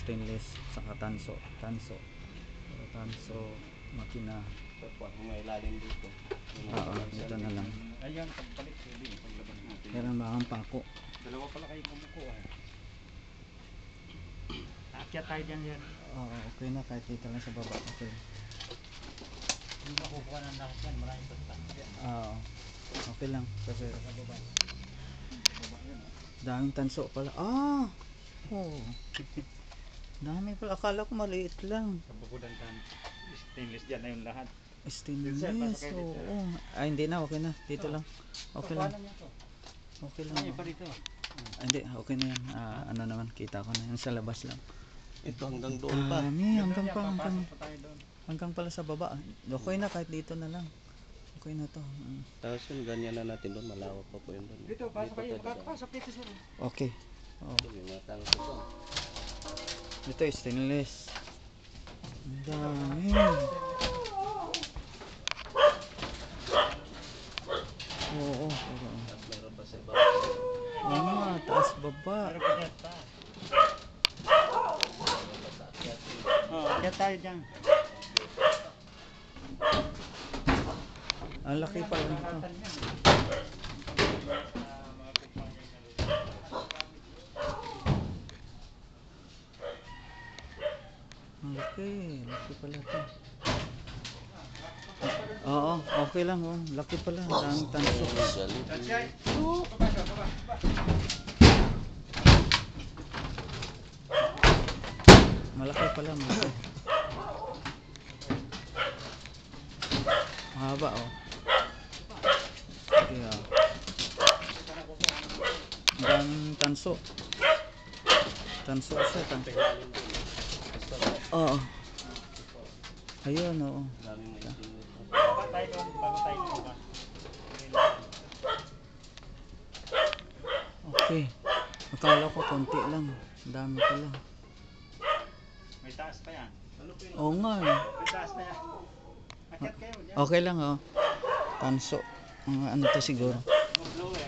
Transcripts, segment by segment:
stainless saka tanso. Tanso makina. May ilalim dito. Oo, ito na lang. Ayan, pagbalik pwede. Paglabas natin. Meron ba kang pako? Dalawa pala kayo kumuko ah. Akyat tayo dyan yan. Oo, okay na kahit dito lang sa baba. Okay. Hindi makukuha ng lahat yan. Maraming pagkakit. Oo. Okay lang kasi Sa baba. daming tanso pala. Ah! Oh. Dami pala. Akala ko maliit lang. Sa bukod ang stainless dyan na yung lahat. Stainless. Oo. Ay, hindi na. Okay na. Dito lang. Okay lang. Okay lang. Ay, pa dito. Hindi. Okay na yan. Ano naman. Kita ko na yan. Sa labas lang. Ito hanggang doon pa. Dami. Hanggang pala sa baba. Okay na. Kahit dito na lang. Okay na to. Tapos yung ganyan na natin doon. Malawak pa po yun doon. Dito, pasok kayo. Pasok dito sir. Okay. Oh. May matang ito. Ito stainless. Ang dami. Oo. Tapos meron pa sa iba. Taas baba. Meron pa dyan pa. Kaya tayo dyan. Ang laki pala nito. Ang laki. Laki pala ito. Oo, okay lang. Oh. Laki pala. Ang tanso. Malaki pala. Malaki. Mahaba oh. Okay, oh. Ang daming tanso. Tanso siya. Tanso. Oo. Ayun, oo. Okay. Akala ko konti lang. Ang dami pala. May taas pa yan. Oo nga. May taas na yan. Akyat kayo dyan. Okay lang oh. Tanso. Ano to siguro? Blower.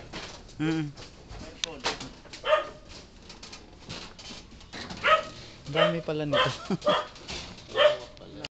Dami pala nito.